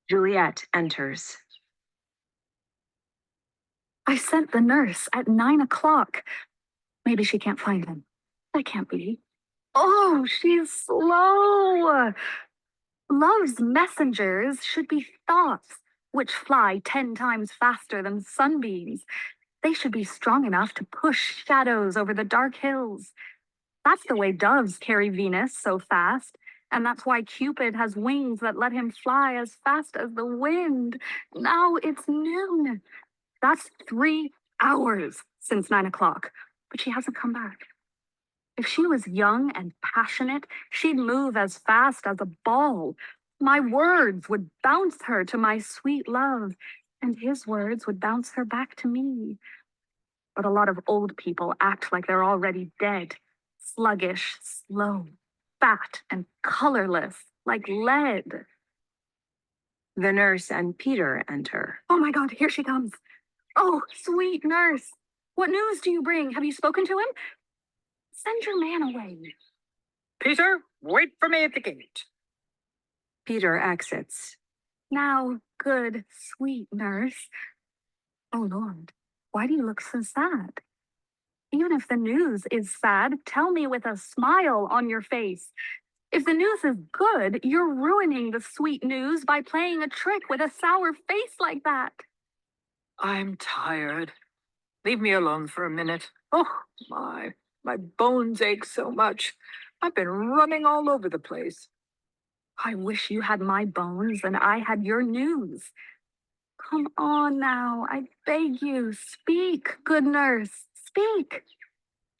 Juliet enters. I sent the nurse at 9 o'clock. Maybe she can't find him. That can't be. Oh, she's slow. Love's messengers should be thoughts, which fly 10 times faster than sunbeams. They should be strong enough to push shadows over the dark hills. That's the way doves carry Venus so fast, and that's why Cupid has wings that let him fly as fast as the wind. Now it's noon. That's 3 hours since 9 o'clock, but she hasn't come back. If she was young and passionate, she'd move as fast as a ball. My words would bounce her to my sweet love, and his words would bounce her back to me. But a lot of old people act like they're already dead, sluggish, slow, fat, and colorless, like lead. The nurse and Peter enter. Oh my God, here she comes. Oh, sweet nurse. What news do you bring? Have you spoken to him? Send your man away. Peter, wait for me at the gate. Peter exits. Now, good, sweet nurse. Oh, Lord, why do you look so sad? Even if the news is sad, tell me with a smile on your face. If the news is good, you're ruining the sweet news by playing a trick with a sour face like that. I'm tired. Leave me alone for a minute. Oh, my bones ache so much. I've been running all over the place. I wish you had my bones and I had your news. Come on now, I beg you, speak, good nurse, speak.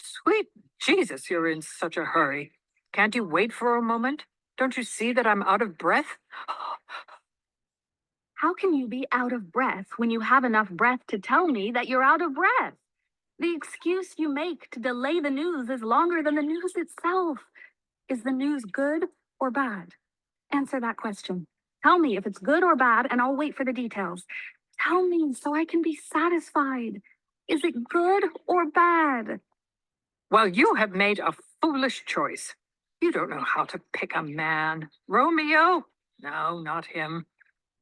Sweet Jesus, you're in such a hurry. Can't you wait for a moment? Don't you see that I'm out of breath? How can you be out of breath when you have enough breath to tell me that you're out of breath? The excuse you make to delay the news is longer than the news itself. Is the news good or bad? Answer that question. Tell me if it's good or bad, and I'll wait for the details. Tell me so I can be satisfied. Is it good or bad? Well, you have made a foolish choice. You don't know how to pick a man. Romeo? No, not him.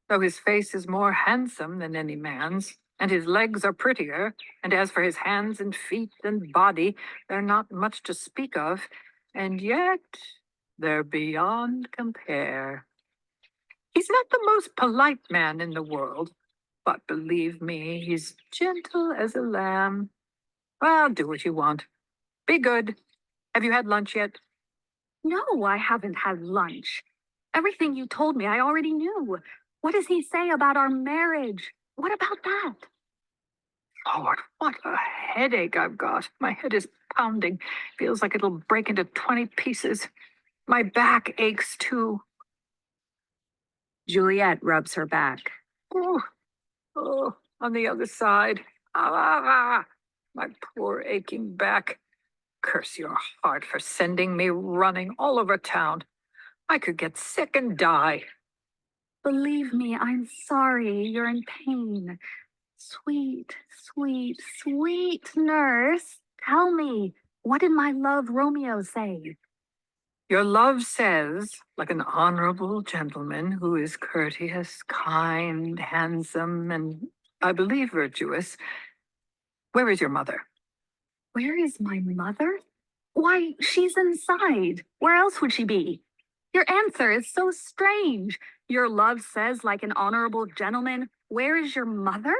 Though his face is more handsome than any man's, and his legs are prettier, and as for his hands and feet and body, they're not much to speak of, and yet they're beyond compare. He's not the most polite man in the world, but believe me, he's gentle as a lamb. Well, do what you want. Be good. Have you had lunch yet? No, I haven't had lunch. Everything you told me I already knew. What does he say about our marriage? What about that? Lord, what a headache I've got. My head is pounding. Feels like it'll break into 20 pieces. My back aches too. Juliet rubs her back. Oh, on the other side. My poor aching back. Curse your heart for sending me running all over town. I could get sick and die. Believe me, I'm sorry you're in pain. Sweet, sweet, sweet nurse, tell me, what did my love Romeo say? Your love says, like an honorable gentleman who is courteous, kind, handsome, and I believe virtuous. Where is your mother? Where is my mother? Why, she's inside. Where else would she be? Your answer is so strange. Your love says, like an honorable gentleman, where is your mother?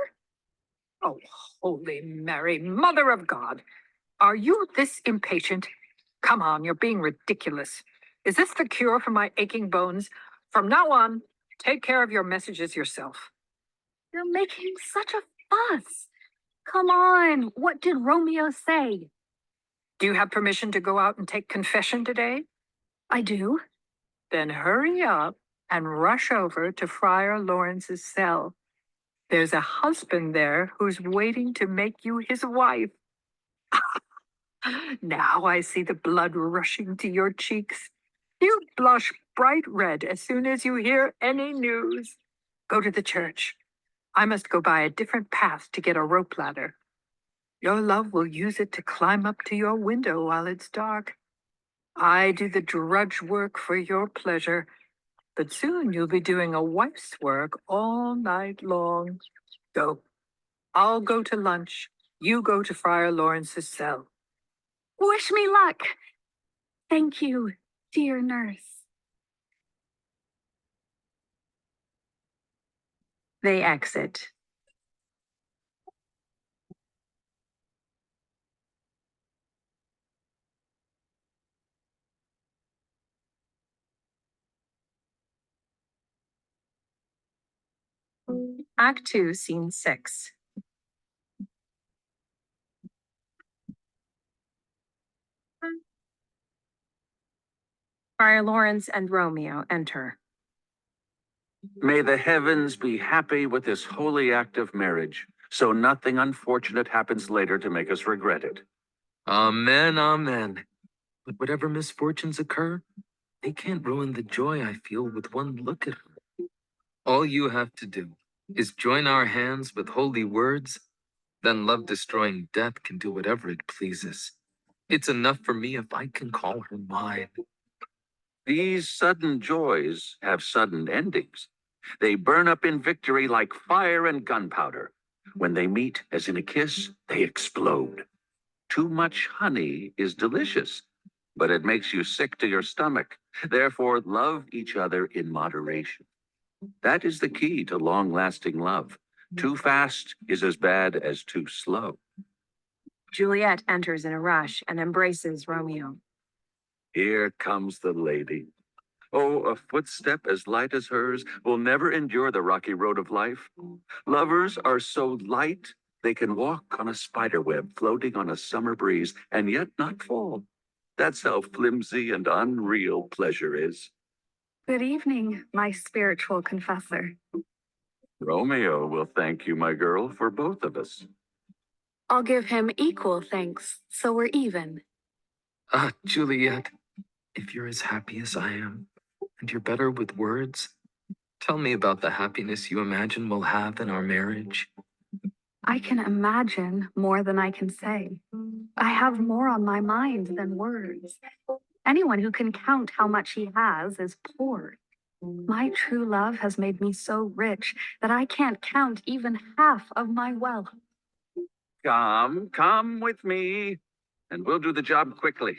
Oh, Holy Mary, Mother of God. Are you this impatient? Come on, you're being ridiculous. Is this the cure for my aching bones? From now on, take care of your messages yourself. You're making such a fuss. Come on, what did Romeo say? Do you have permission to go out and take confession today? I do. Then hurry up and rush over to Friar Lawrence's cell. There's a husband there who's waiting to make you his wife. Now I see the blood rushing to your cheeks. You blush bright red as soon as you hear any news. Go to the church. I must go by a different path to get a rope ladder. Your love will use it to climb up to your window while it's dark. I do the drudge work for your pleasure. but soon you'll be doing a wife's work all night long. Go. I'll go to lunch. You go to Friar Lawrence's cell. Wish me luck. Thank you, dear nurse. They exit. Act 2, Scene 6. Friar Lawrence and Romeo enter. May the heavens be happy with this holy act of marriage, so nothing unfortunate happens later to make us regret it. Amen, amen. But whatever misfortunes occur, they can't ruin the joy I feel with one look at her. All you have to do is join our hands with holy words, then love-destroying death can do whatever it pleases. It's enough for me if I can call her mine. These sudden joys have sudden endings. They burn up in victory like fire and gunpowder. When they meet, as in a kiss, they explode. Too much honey is delicious, but it makes you sick to your stomach. Therefore, love each other in moderation. That is the key to long-lasting love. Too fast is as bad as too slow. Juliet enters in a rush and embraces Romeo. Here comes the lady. Oh, a footstep as light as hers will never endure the rocky road of life. Lovers are so light, they can walk on a spider web floating on a summer breeze and yet not fall. That's how flimsy and unreal pleasure is. Good evening, my spiritual confessor. Romeo will thank you, my girl, for both of us. I'll give him equal thanks, so we're even. Ah, Juliet, if you're as happy as I am, and you're better with words, tell me about the happiness you imagine we'll have in our marriage. I can imagine more than I can say. I have more on my mind than words. Anyone who can count how much he has is poor. My true love has made me so rich that I can't count even half of my wealth. Come with me, and we'll do the job quickly.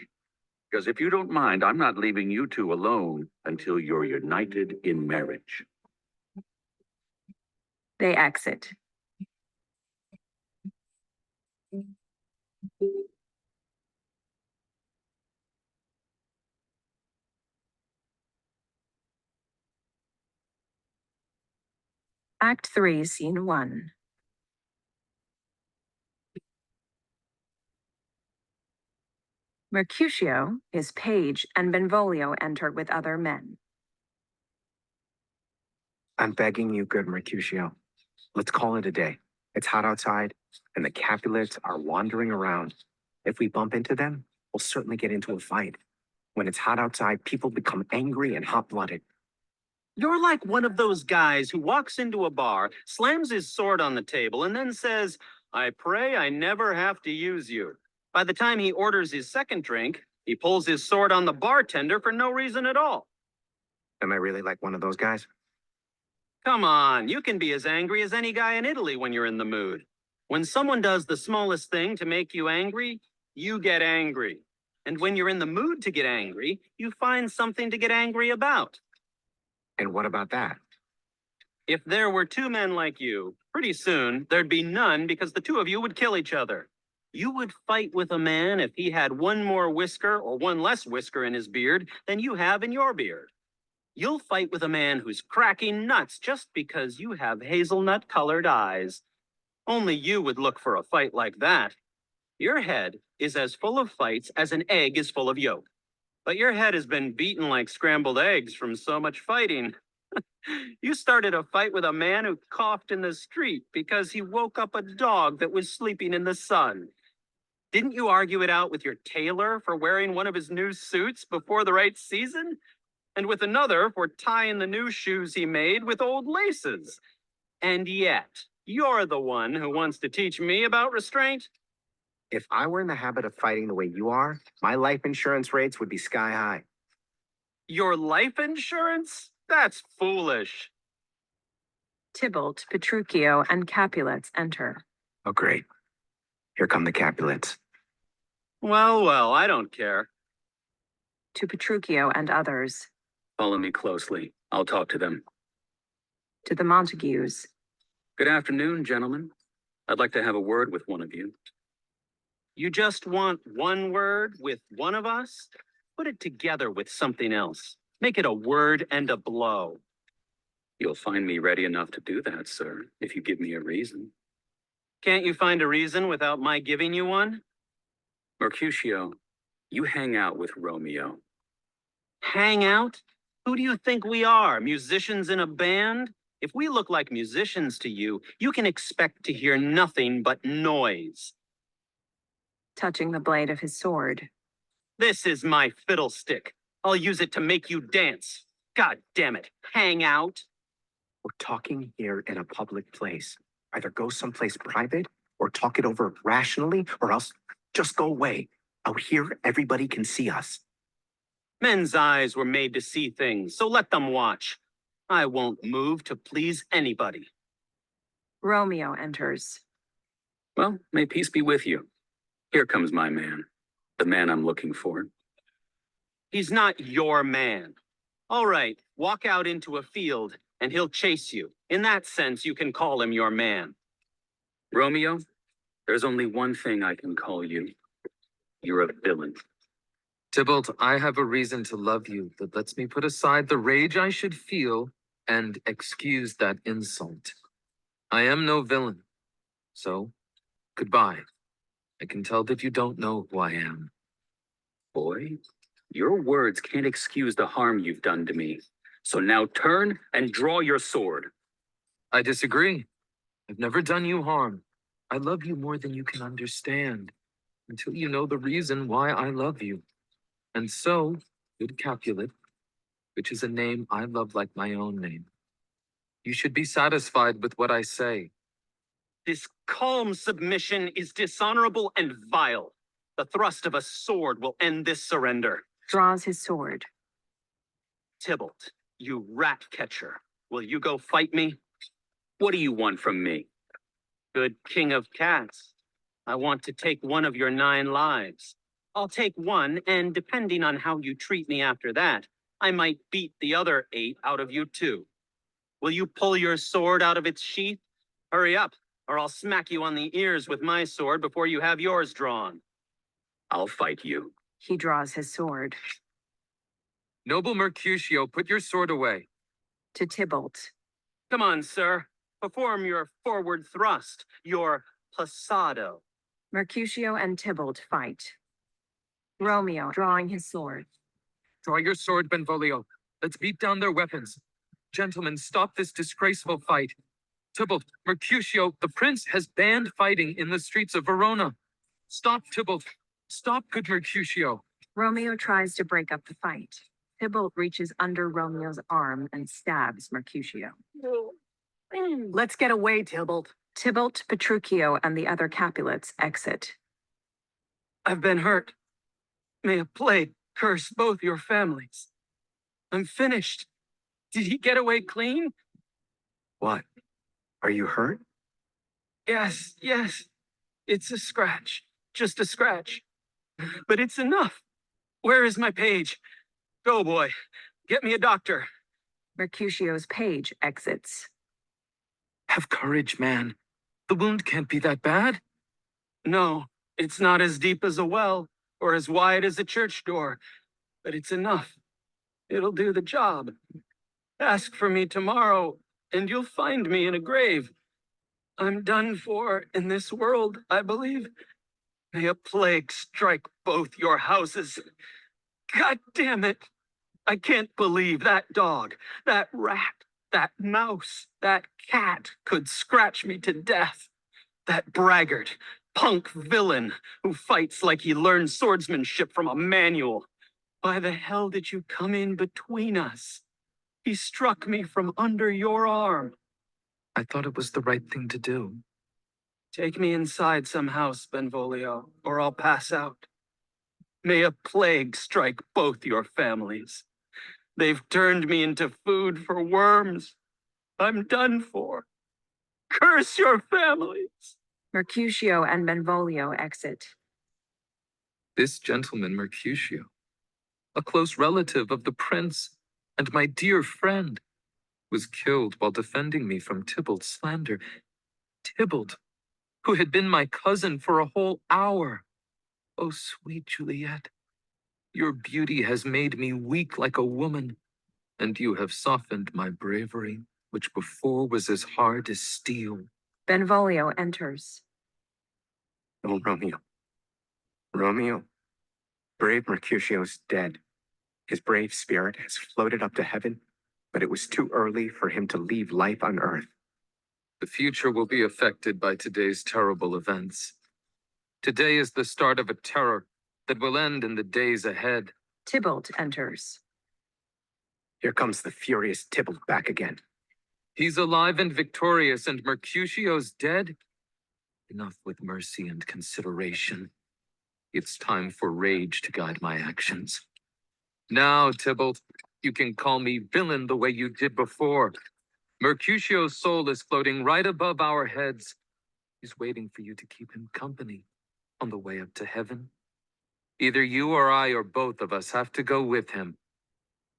Because if you don't mind, I'm not leaving you two alone until you're united in marriage. They exit. Act 3, Scene 1. Mercutio, his page, and Benvolio enter with other men. I'm begging you, good Mercutio. Let's call it a day. It's hot outside, and the Capulets are wandering around. If we bump into them, we'll certainly get into a fight. When it's hot outside, people become angry and hot-blooded. You're like one of those guys who walks into a bar, slams his sword on the table, and then says, "I pray I never have to use you." By the time he orders his second drink, he pulls his sword on the bartender for no reason at all. Am I really like one of those guys? Come on, you can be as angry as any guy in Italy when you're in the mood. When someone does the smallest thing to make you angry, you get angry. And when you're in the mood to get angry, you find something to get angry about. And what about that? If there were two men like you, pretty soon there'd be none because the two of you would kill each other. You would fight with a man if he had one more whisker or one less whisker in his beard than you have in your beard. You'll fight with a man who's cracking nuts just because you have hazelnut-colored eyes. Only you would look for a fight like that. Your head is as full of fights as an egg is full of yolk. But your head has been beaten like scrambled eggs from so much fighting. You started a fight with a man who coughed in the street because he woke up a dog that was sleeping in the sun. Didn't you argue it out with your tailor for wearing one of his new suits before the right season? And with another for tying the new shoes he made with old laces? And yet, you're the one who wants to teach me about restraint? If I were in the habit of fighting the way you are, my life insurance rates would be sky high. Your life insurance? That's foolish. Tybalt, Petruchio, and Capulets enter. Oh, great. Here come the Capulets. Well, I don't care. To Petruchio and others. Follow me closely. I'll talk to them. To the Montagues. Good afternoon, gentlemen. I'd like to have a word with one of you. You just want one word with one of us? Put it together with something else. Make it a word and a blow. You'll find me ready enough to do that, sir, if you give me a reason. Can't you find a reason without my giving you one? Mercutio, you hang out with Romeo. Hang out? Who do you think we are, musicians in a band? If we look like musicians to you, you can expect to hear nothing but noise. Touching the blade of his sword. This is my fiddlestick. I'll use it to make you dance. God damn it, hang out. We're talking here in a public place. Either go someplace private or talk it over rationally, or else just go away. Out here, everybody can see us. Men's eyes were made to see things, so let them watch. I won't move to please anybody. Romeo enters. Well, may peace be with you. Here comes my man, the man I'm looking for. He's not your man. All right, walk out into a field and he'll chase you. In that sense, you can call him your man. Romeo, there's only one thing I can call you. You're a villain. Tybalt, I have a reason to love you that lets me put aside the rage I should feel and excuse that insult. I am no villain. So, goodbye. I can tell that you don't know who I am. Boy, your words can't excuse the harm you've done to me. So now turn and draw your sword. I disagree. I've never done you harm. I love you more than you can understand until you know the reason why I love you. And so, good Capulet, which is a name I love like my own name, you should be satisfied with what I say. This calm submission is dishonorable and vile. The thrust of a sword will end this surrender. Draws his sword. Tybalt, you rat catcher, will you go fight me? What do you want from me? Good king of cats. I want to take one of your 9 lives. I'll take one, and depending on how you treat me after that, I might beat the other 8 out of you too. Will you pull your sword out of its sheath? Hurry up, or I'll smack you on the ears with my sword before you have yours drawn. I'll fight you. He draws his sword. Noble Mercutio, put your sword away. To Tybalt. Come on, sir. Perform your forward thrust, your passado. Mercutio and Tybalt fight. Romeo, drawing his sword. Draw your sword, Benvolio. Let's beat down their weapons. Gentlemen, stop this disgraceful fight. Tybalt, Mercutio, the prince has banned fighting in the streets of Verona. Stop, Tybalt. Stop, good Mercutio. Romeo tries to break up the fight. Tybalt reaches under Romeo's arm and stabs Mercutio. Let's get away, Tybalt. Tybalt, Petruchio, and the other Capulets exit. I've been hurt. May a plague curse both your families. I'm finished. Did he get away clean? What? Are you hurt? Yes. It's a scratch. Just a scratch. But it's enough. Where is my page? Go, boy. Get me a doctor. Mercutio's page exits. Have courage, man. The wound can't be that bad. No, it's not as deep as a well or as wide as a church door, but it's enough. It'll do the job. Ask for me tomorrow, and you'll find me in a grave. I'm done for in this world, I believe. May a plague strike both your houses. God damn it. I can't believe that dog, that rat, that mouse, that cat could scratch me to death. That braggart, punk villain who fights like he learned swordsmanship from a manual. Why the hell did you come in between us? He struck me from under your arm. I thought it was the right thing to do. Take me inside some house, Benvolio, or I'll pass out. May a plague strike both your families. They've turned me into food for worms. I'm done for. Curse your families. Mercutio and Benvolio exit. This gentleman, Mercutio, a close relative of the prince and my dear friend, was killed while defending me from Tybalt's slander. Tybalt, who had been my cousin for a whole hour. Oh, sweet Juliet, your beauty has made me weak like a woman, and you have softened my bravery, which before was as hard as steel. Benvolio enters. Oh, Romeo. Romeo, brave Mercutio's dead. His brave spirit has floated up to heaven, but it was too early for him to leave life on earth. The future will be affected by today's terrible events. Today is the start of a terror that will end in the days ahead. Tybalt enters. Here comes the furious Tybalt back again. He's alive and victorious, and Mercutio's dead? Enough with mercy and consideration. It's time for rage to guide my actions. Now, Tybalt, you can call me villain the way you did before. Mercutio's soul is floating right above our heads. He's waiting for you to keep him company on the way up to heaven. Either you or I or both of us have to go with him.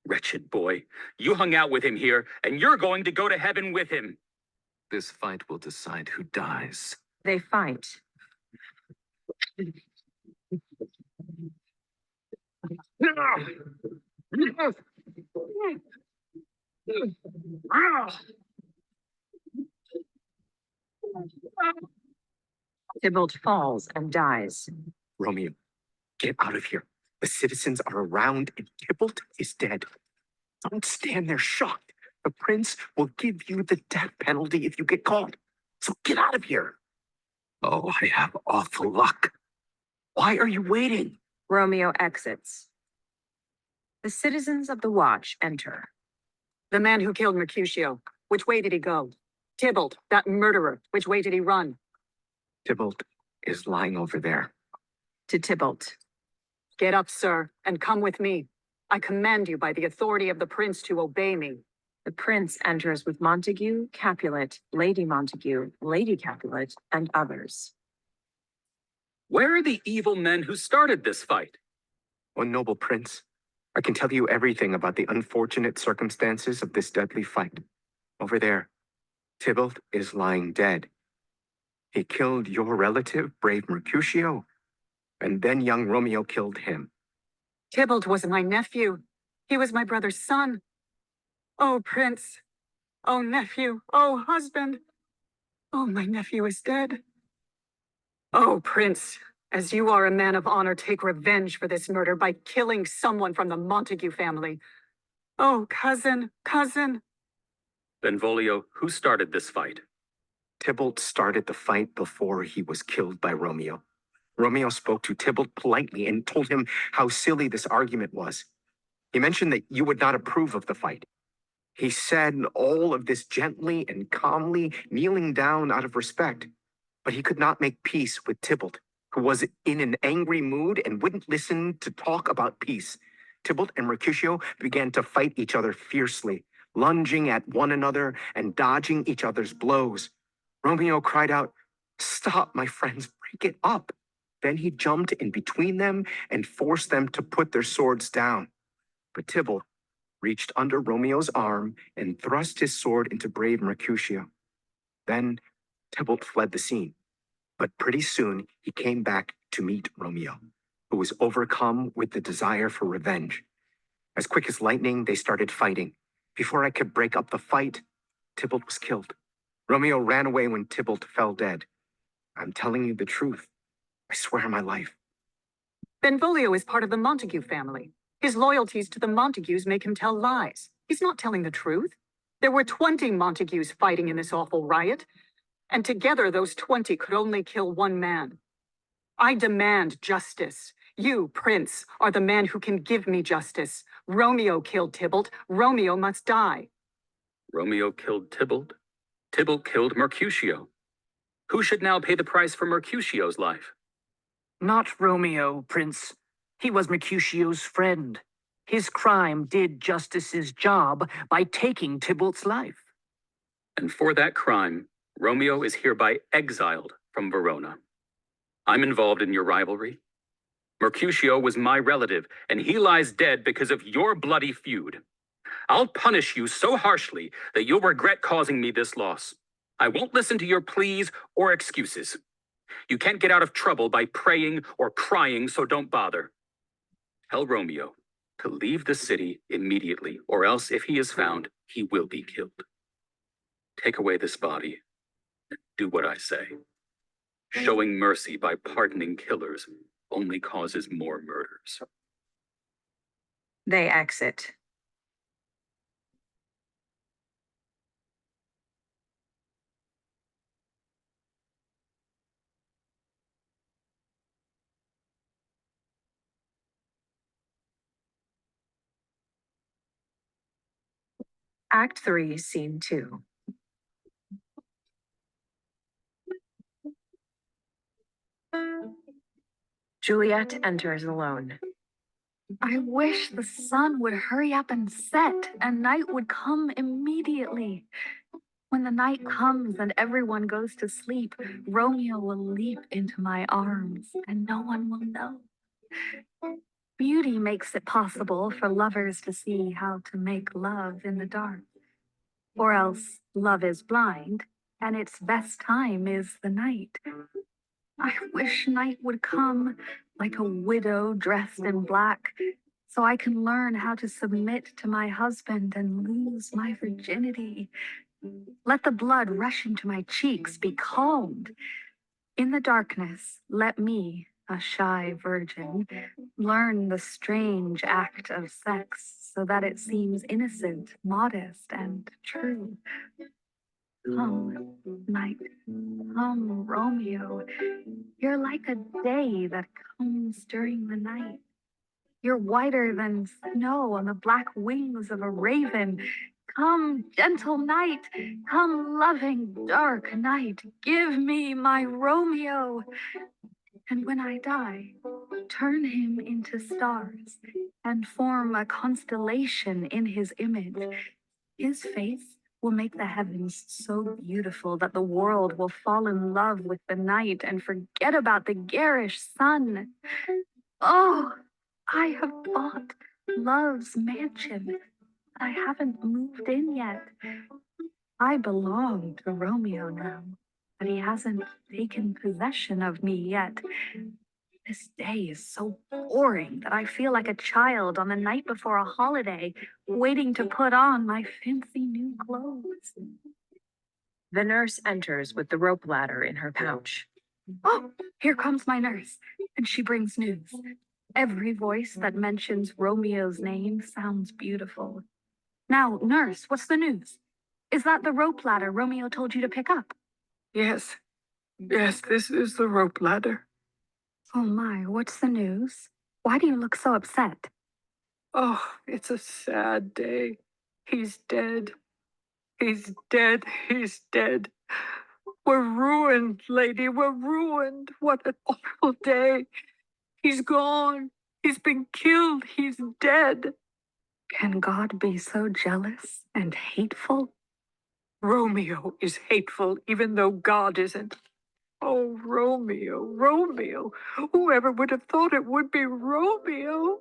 Wretched boy, you hung out with him here, and you're going to go to heaven with him. This fight will decide who dies. They fight. Tybalt falls and dies. Romeo, get out of here. The citizens are around and Tybalt is dead. Don't stand there shocked. The prince will give you the death penalty if you get caught. So get out of here. Oh, I have awful luck. Why are you waiting? Romeo exits. The citizens of the watch enter. The man who killed Mercutio, which way did he go? Tybalt, that murderer, which way did he run? Tybalt is lying over there. To Tybalt. Get up, sir, and come with me. I command you by the authority of the prince to obey me. The prince enters with Montague, Capulet, Lady Montague, Lady Capulet, and others. Where are the evil men who started this fight? Oh, noble prince, I can tell you everything about the unfortunate circumstances of this deadly fight. Over there, Tybalt is lying dead. He killed your relative, brave Mercutio, and then young Romeo killed him. Tybalt was my nephew. He was my brother's son. Oh, prince. Oh, nephew. Oh, husband. Oh, my nephew is dead. Oh, prince, as you are a man of honor, take revenge for this murder by killing someone from the Montague family. Oh, cousin. Benvolio, who started this fight? Tybalt started the fight before he was killed by Romeo. Romeo spoke to Tybalt politely and told him how silly this argument was. He mentioned that you would not approve of the fight. He said all of this gently and calmly, kneeling down out of respect. But he could not make peace with Tybalt, who was in an angry mood and wouldn't listen to talk about peace. Tybalt and Mercutio began to fight each other fiercely, lunging at one another and dodging each other's blows. Romeo cried out, "Stop, my friends, break it up." Then he jumped in between them and forced them to put their swords down. But Tybalt reached under Romeo's arm and thrust his sword into brave Mercutio. Then Tybalt fled the scene. But pretty soon he came back to meet Romeo, who was overcome with the desire for revenge. As quick as lightning, they started fighting. Before I could break up the fight, Tybalt was killed. Romeo ran away when Tybalt fell dead. I'm telling you the truth. I swear on my life. Benvolio is part of the Montague family. His loyalties to the Montagues make him tell lies. He's not telling the truth. There were 20 Montagues fighting in this awful riot, and together those 20 could only kill one man. I demand justice. You, Prince, are the man who can give me justice. Romeo killed Tybalt. Romeo must die. Romeo killed Tybalt. Tybalt killed Mercutio. Who should now pay the price for Mercutio's life? Not Romeo, Prince. He was Mercutio's friend. His crime did justice's job by taking Tybalt's life. And for that crime, Romeo is hereby exiled from Verona. I'm involved in your rivalry. Mercutio was my relative, and he lies dead because of your bloody feud. I'll punish you so harshly that you'll regret causing me this loss. I won't listen to your pleas or excuses. You can't get out of trouble by praying or crying, so don't bother. Tell Romeo to leave the city immediately, or else if he is found, he will be killed. Take away this body and do what I say. Showing mercy by pardoning killers only causes more murders. They exit. Act 3, Scene 2. Juliet enters alone. I wish the sun would hurry up and set and night would come immediately. When the night comes and everyone goes to sleep, Romeo will leap into my arms and no one will know. Beauty makes it possible for lovers to see how to make love in the dark. Or else love is blind and its best time is the night. I wish night would come like a widow dressed in black, so I can learn how to submit to my husband and lose my virginity. Let the blood rushing to my cheeks be calmed. In the darkness, let me, a shy virgin, learn the strange act of sex so that it seems innocent, modest, and true. Come, night. Come, Romeo. You're like a day that comes during the night. You're whiter than snow on the black wings of a raven. Come, gentle night. Come, loving, dark night. Give me my Romeo. And when I die, turn him into stars and form a constellation in his image. His face will make the heavens so beautiful that the world will fall in love with the night and forget about the garish sun. Oh, I have bought love's mansion. I haven't moved in yet. I belong to Romeo now, but he hasn't taken possession of me yet. This day is so boring that I feel like a child on the night before a holiday, waiting to put on my fancy new clothes. The nurse enters with the rope ladder in her pouch. Oh, here comes my nurse, and she brings news. Every voice that mentions Romeo's name sounds beautiful. Now, nurse, what's the news? Is that the rope ladder Romeo told you to pick up? Yes, this is the rope ladder. Oh my, what's the news? Why do you look so upset? Oh, it's a sad day. He's dead. He's dead. He's dead. We're ruined, lady. We're ruined. What an awful day. He's gone. He's been killed. He's dead. Can God be so jealous and hateful? Romeo is hateful, even though God isn't. Oh, Romeo, Romeo. Whoever would have thought it would be Romeo?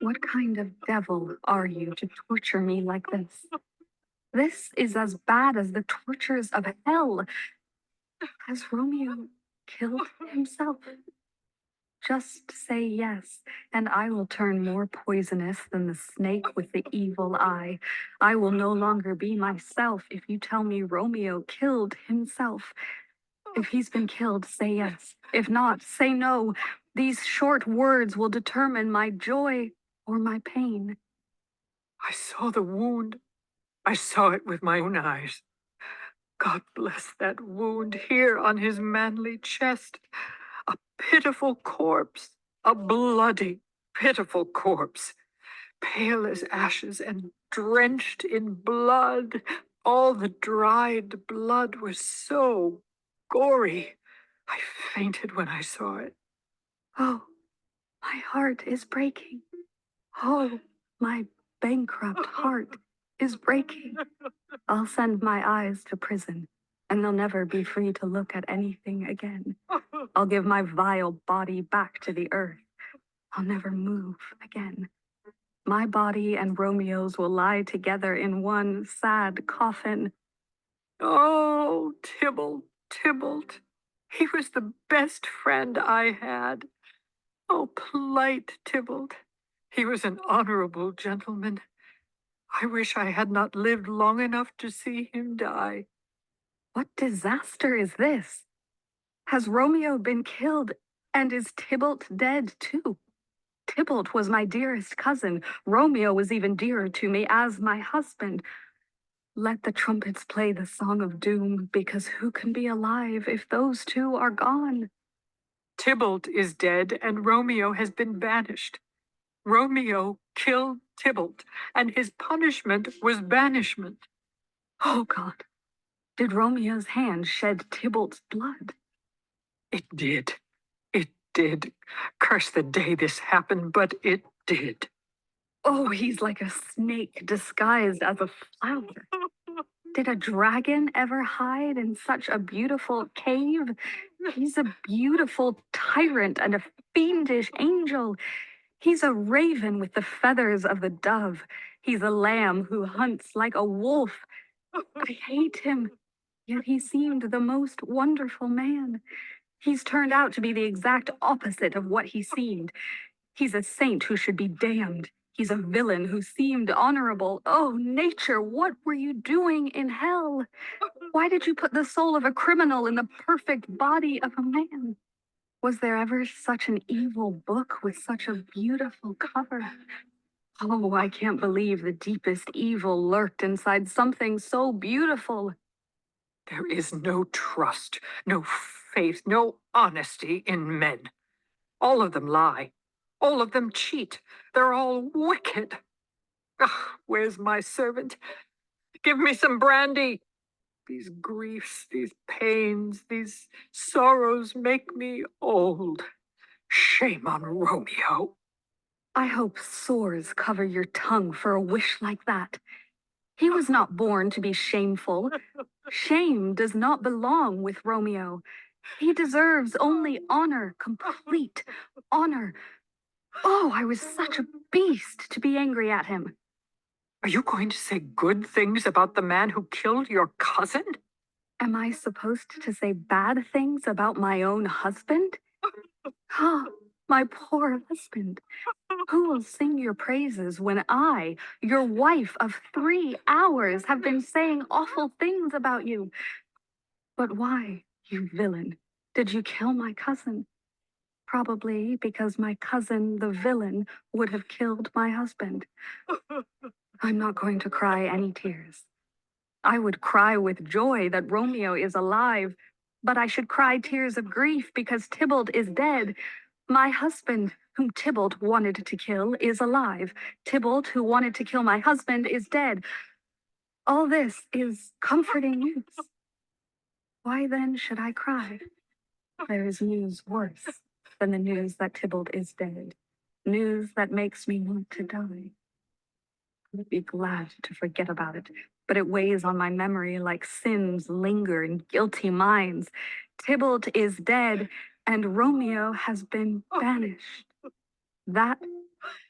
What kind of devil are you to torture me like this? This is as bad as the tortures of hell. Has Romeo killed himself? Just say yes, and I will turn more poisonous than the snake with the evil eye. I will no longer be myself if you tell me Romeo killed himself. If he's been killed, say yes. If not, say no. These short words will determine my joy or my pain. I saw the wound. I saw it with my own eyes. God bless that wound here on his manly chest. A pitiful corpse, a bloody, pitiful corpse, pale as ashes and drenched in blood. All the dried blood was so gory. I fainted when I saw it. Oh, my heart is breaking. Oh, My bankrupt heart is breaking. I'll send my eyes to prison, and they'll never be free to look at anything again. I'll give my vile body back to the earth. I'll never move again. My body and Romeo's will lie together in one sad coffin. Oh, Tybalt, Tybalt. He was the best friend I had. Oh, polite Tybalt. He was an honorable gentleman. I wish I had not lived long enough to see him die. What disaster is this? Has Romeo been killed, and is Tybalt dead too? Tybalt was my dearest cousin. Romeo was even dearer to me as my husband. Let the trumpets play the song of doom, because who can be alive if those two are gone? Tybalt is dead, and Romeo has been banished. Romeo killed Tybalt, and his punishment was banishment. Oh God, did Romeo's hand shed Tybalt's blood? It did. It did. Curse the day this happened, but it did. Oh, he's like a snake disguised as a flower. Did a dragon ever hide in such a beautiful cave? He's a beautiful tyrant and a fiendish angel. He's a raven with the feathers of the dove. He's a lamb who hunts like a wolf. I hate him, yet he seemed the most wonderful man. He's turned out to be the exact opposite of what he seemed. He's a saint who should be damned. He's a villain who seemed honorable. Oh, nature, what were you doing in hell? Why did you put the soul of a criminal in the perfect body of a man? Was there ever such an evil book with such a beautiful cover? Oh, I can't believe the deepest evil lurked inside something so beautiful. There is no trust, no faith, no honesty in men. All of them lie. All of them cheat. They're all wicked. Ah, where's my servant? Give me some brandy. These griefs, these pains, these sorrows make me old. Shame on Romeo. I hope sores cover your tongue for a wish like that. He was not born to be shameful. Shame does not belong with Romeo. He deserves only honor, complete honor. Oh, I was such a beast to be angry at him. Are you going to say good things about the man who killed your cousin? Am I supposed to say bad things about my own husband? Oh, my poor husband. Who will sing your praises when I, your wife of 3 hours, have been saying awful things about you? But why, you villain, did you kill my cousin? Probably because my cousin, the villain, would have killed my husband. I'm not going to cry any tears. I would cry with joy that Romeo is alive, but I should cry tears of grief because Tybalt is dead. My husband, whom Tybalt wanted to kill, is alive. Tybalt, who wanted to kill my husband, is dead. All this is comforting news. Why then should I cry? There is news worse than the news that Tybalt is dead. News that makes me want to die. I'd be glad to forget about it, but it weighs on my memory like sins linger in guilty minds. Tybalt is dead, and Romeo has been banished. That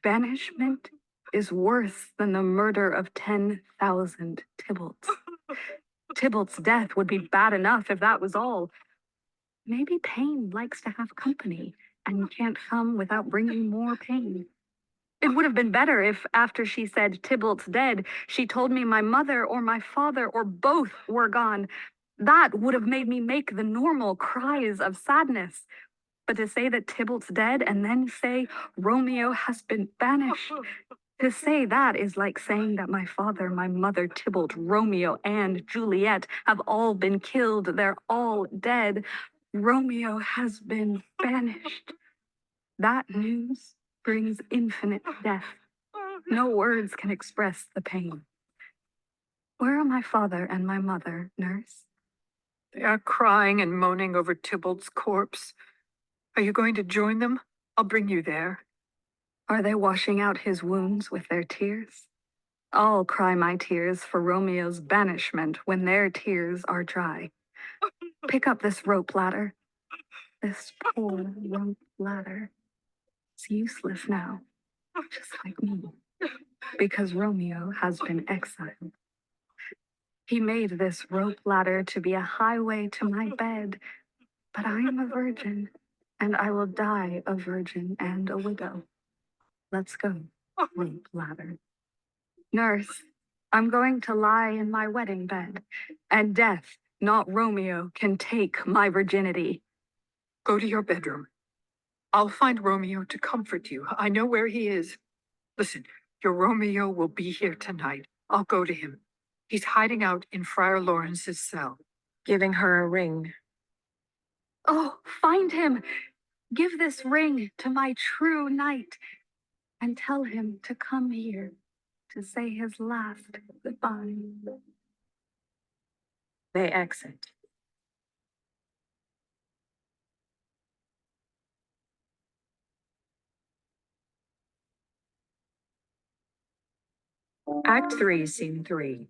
banishment is worse than the murder of 10,000 Tybalts. Tybalt's death would be bad enough if that was all. Maybe pain likes to have company and can't come without bringing more pain. It would have been better if, after she said Tybalt's dead, she told me my mother or my father or both were gone. That would have made me make the normal cries of sadness. But to say that Tybalt's dead and then say Romeo has been banished, to say that is like saying that my father, my mother, Tybalt, Romeo, and Juliet have all been killed. They're all dead. Romeo has been banished. That news brings infinite death. No words can express the pain. Where are my father and my mother, nurse? They are crying and moaning over Tybalt's corpse. Are you going to join them? I'll bring you there. Are they washing out his wounds with their tears? I'll cry my tears for Romeo's banishment when their tears are dry. Pick up this rope ladder. This poor rope ladder. It's useless now, just like me, because Romeo has been exiled. He made this rope ladder to be a highway to my bed, but I am a virgin, and I will die a virgin and a widow. Let's go, rope ladder. Nurse, I'm going to lie in my wedding bed, and death, not Romeo, can take my virginity. Go to your bedroom. I'll find Romeo to comfort you. I know where he is. Listen, your Romeo will be here tonight. I'll go to him. He's hiding out in Friar Lawrence's cell. Giving her a ring. Oh, find him. Give this ring to my true knight, and tell him to come here to say his last goodbye. They exit. Act 3, Scene 3.